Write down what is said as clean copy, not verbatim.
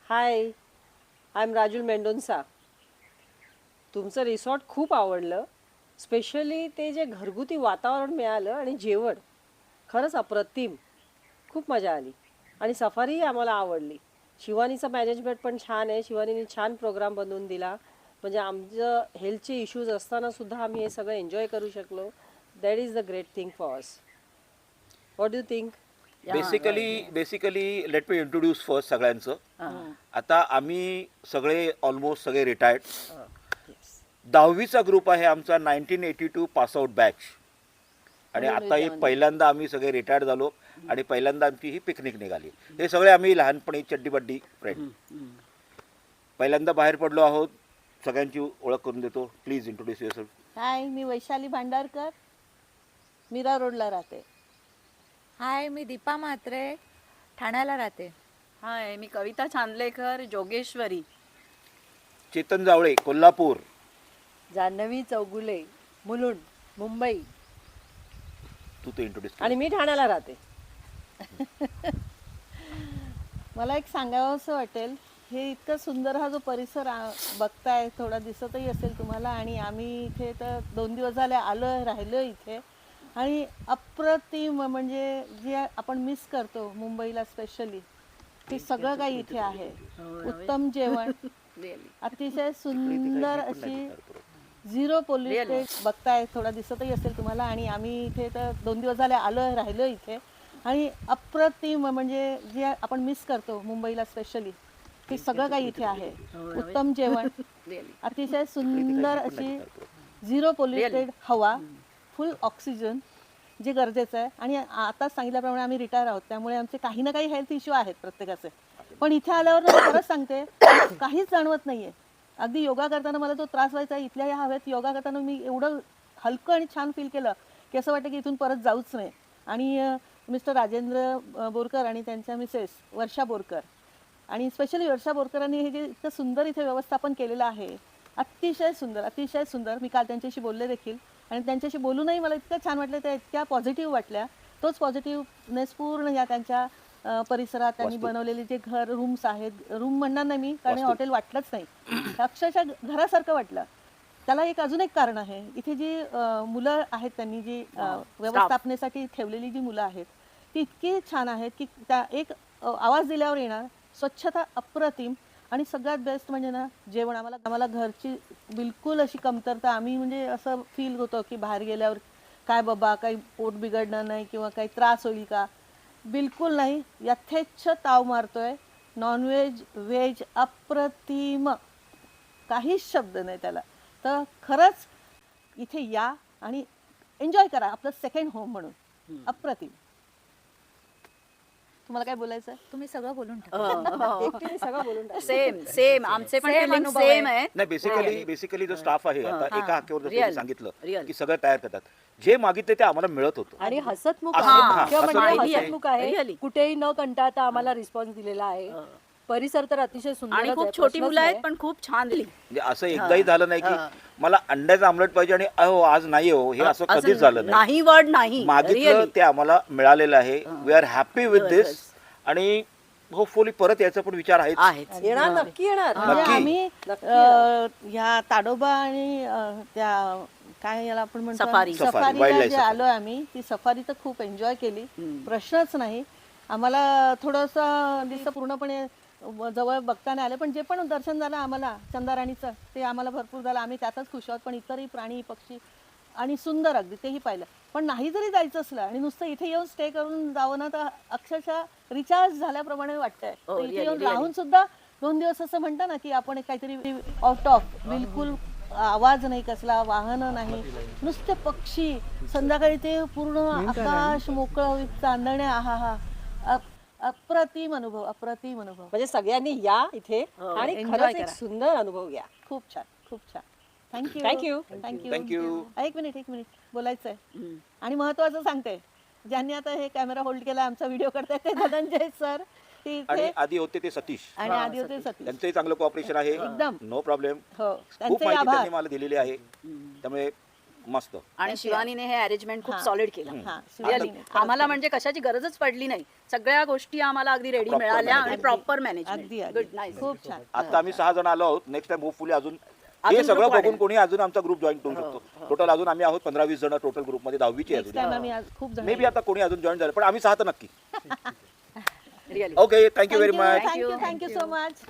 High, I am Rajul Mendonsa. तुमचं resort खूप आवडलं. स्पेशली ते जे घरगुती वातावरण मिळालं आणि जेवण खरंच अप्रतिम. खूप मजा आली आणि सफारीही आम्हाला आवडली. शिवानीचं मॅनेजमेंट पण छान आहे. शिवानीने छान प्रोग्राम बनवून दिला. म्हणजे आमचं हेल्थचे इश्यूज असताना सुद्धा आम्ही हे सगळं एन्जॉय करू शकलो. That is the great thing for us. What do think? Basically let me introduce first सगळ्यांचं. आता आम्ही ऑलमोस्ट सगळे रिटायर्ड. 10वीचा ग्रुप आहे आमचा 1982 पासआउट बॅच. आणि आताही पहिल्यांदा आम्ही सगळे रिटायर्ड झालो आणि पहिल्यांदा आमची ही पिकनिक निघाली. हे सगळे आम्ही लहानपणी चड्डीबड्डी फ्रेंड. पहिल्यांदा बाहेर पडलो आहोत. सगळ्यांची ओळख करून देतो. Please introduce yourself. हाय, मी वैशाली भांडारकर, मीरा रोडला राहते. हाय, मी दीपा म्हात्रे, ठाण्याला राहते. हाय, मी कविता चांदलेकर, जोगेश्वरी. चेतन जावळे, कोल्हापूर. जान्हवी चौगुले, मुलुंड, मुंबई. तू तो इंट्रोड्यूस. आणि मी ठाण्याला राहते. मला एक सांगावंसं वाटेल, हे इतकं सुंदर हा जो परिसर बघताय, थोडा दिसतही असेल तुम्हाला. आणि आम्ही इथे तर 2 दिवस झाले आलो, राहिलो इथे. आणि अप्रतिम म्हणजे जे आपण मिस करतो मुंबईला स्पेशली, ते सगळं काही इथे आहे. उत्तम जेवण, अतिशय सुंदर अशी 0 पोल्युटेड बघताय, थोडा दिसतही असेल तुम्हाला. आणि आम्ही इथे तर 2 दिवस झाले आलो, राहिलो इथे. आणि अप्रतिम म्हणजे जे आपण मिस करतो मुंबईला स्पेशली, ते सगळं काही इथे आहे. उत्तम जेवण, अतिशय सुंदर अशी 0 पोल्युटेड हवा, फुल ऑक्सिजन, जे गरजेचं आहे. आणि आता सांगितल्याप्रमाणे आम्ही रिटायर आहोत, त्यामुळे आमचे काही ना काही हेल्थ इश्यू आहेत प्रत्येकाचे. पण इथे आल्यावर मी खरंच सांगते, काहीच जाणवत नाहीये. अगदी योगा करताना मला जो त्रास व्हायचा, इथल्या या हवेत योगा करताना मी एवढं हलकं आणि छान फील केलं की असं वाटतं की इथून परत जाऊच नाही. आणि मिस्टर राजेंद्र बोरकर आणि त्यांच्या मिसेस वर्षा बोरकर, आणि स्पेशली वर्षा बोरकरांनी हे जे इतकं सुंदर इथे व्यवस्थापन केलेलं आहे, अतिशय सुंदर, अतिशय सुंदर. मी काल त्यांच्याशी बोलले देखील, आणि त्यांच्याशी बोलूनही मला इतकं छान वाटलं, त्या इतक्या पॉझिटिव्ह वाटल्या. तोच पॉझिटिव्हनेस पूर्ण या त्यांच्या परिसरात त्यांनी बनवलेले जे रूम्स आहेत, रूम म्हणणार नाही मी, कारण हॉटेल वाटलंच नाही, अक्षरशः घरासारखं वाटलं. त्याला अजून एक कारण आहे. इथे जी मुलं आहेत, त्यांनी जी व्यवस्थापनेसाठी ठेवलेली जी मुलं आहेत, ती इतकी छान आहेत की त्या एक आवाज दिल्यावर येणार. स्वच्छता अप्रतिम. आणि सगळ्यात बेस्ट म्हणजे ना, जेवण. आम्हाला घरची बिलकुल अशी कमतरता, आम्ही म्हणजे असं फील होतं की बाहेर गेल्यावर काय बाबा, काही पोट बिघडणार नाही किंवा काही त्रास होईल का, बिलकुल नाही. यथेच्छ ताव मारतोय. नॉनव्हेज, व्हेज अप्रतिम, काहीच शब्द नाही त्याला. तर खरंच इथे या आणि एन्जॉय करा, आपलं सेकंड होम म्हणून. अप्रतिम. तुम्हाला काय बोलायचं? तुम्ही सगळं बोलून टाका. एकटीने सगळं बोलून टाकलं. सेम आमचे पण feeling सेम आहे. नाही, बेसिकली जो स्टाफ आहे, आता एका हाकेवर जसं Real. मी सांगितलं Real. की सगळं तयार करतात. जे मागितले ते आम्हाला मिळत होतं. आणि हसतमुख असं- आहे. हा, मुख्य म्हणजे हसतमुख. हसतमुख आहे. Really. कुठेही न कंटाळता आम्हाला रिस्पॉन्स दिलेला आहे. परिसर तर अतिशय सुंदर आणि खूप छोटी मुलं आहेत, पण खूप छान दिली. म्हणजे असं एकदाही झालं नाही की मला अंड्याचं आमलेट पाहिजे आणि अहो आज नाही हो, हे असं कधीच झालं नाही. नाही वर्ड नाही. मागितलं Really. ते आम्हाला मिळालेलं आहे. वी आर हॅपी विथ दिस. आणि होपफुली परत याचा पण विचार आहे. येणार, नक्की येणार. म्हणजे नक्की. आम्ही ह्या ताडोबा आणि त्या काय याला आपण म्हणतो सफारी. Wildlife सफारीला जे safari. आलोय आम्ही, ती सफारी तर खूप एन्जॉय केली, प्रश्नच नाही. आम्हाला थोडंसं दिसतं पूर्णपणे जवळ बघता नाही आलं, पण जे पण दर्शन झालं आम्हाला चंदाराणीचं, ते आम्हाला भरपूर झालं. आम्ही त्यातच खुश आहोत. पण इतरही प्राणी, पक्षी आणि सुंदर अगदी तेही पाहिलं. पण नाही जरी जायचं असलं आणि नुसतं इथे येऊन स्टे करून जावं ना, तर अक्षरशः रिचार्ज झाल्याप्रमाणे वाटतंय. तर इथे येऊन राहून सुद्धा 2 दिवस असं म्हणतं ना की आपण काहीतरी आउट ऑफ, बिलकुल आवाज नाही कसला, वाहनं नाही, नुसते पक्षी, संध्याकाळी ते पूर्ण आकाश मोकळं, चांदण्या, आहा, अप्रतिम अनुभव, अप्रतिम अनुभव. म्हणजे सगळ्यांनी या इथे आणि enjoy खरंच एक करा. सुंदर अनुभव घ्या. खूप छान, खूप छान. थँक्यू. थँक्यू. थँक्यू. थँक्यू. एक मिनिट बोलायचंय. आणि महत्वाचं सांगते, ज्यांनी आता हे कॅमेरा होल्ड केला, आमचा व्हिडिओ करतायत, ते धनंजय सर, आणि तिथे, आधी होते ते सतीश. आणि आधी होते सतीश. त्यांचंही चांगलं कॉपरेशन आहे. एकदम. No problem. हो, खूप त्यांचे माहिती आभार. त्यांनी मला दिलेली आहे. त्यामुळे मस्त. आणि शिवानीने हे अरेंजमेंट खूप हा. सॉलिड केलं हा, Really. शिवानीने. आम्हाला म्हणजे कशाची गरजच पडली नाही, सगळ्या गोष्टी आम्हाला अगदी रेडी Proper मिळाल्या आणि management. प्रॉपर अगदी मॅनेजमेंट अगदी गुड नाईस खूप छान आता आम्ही 6 जण आलो आहोत. नेक्स्ट टाइम होपफुली अजून हे अजून सगळं group बघून वाढेल. कोणी अजून आमचा ग्रुप जॉईन करू शकतो. टोटल अजून आम्ही आहोत 15-20 जण टोटल ग्रुपमध्ये 10वीची नेक्स्ट टाइम अजून आम्ही आज खूप जण मे बी आता कोणी अजून जॉईन झालं पण आम्ही 6 तर नक्की. Really okay thank you very much. Thank you thank you so much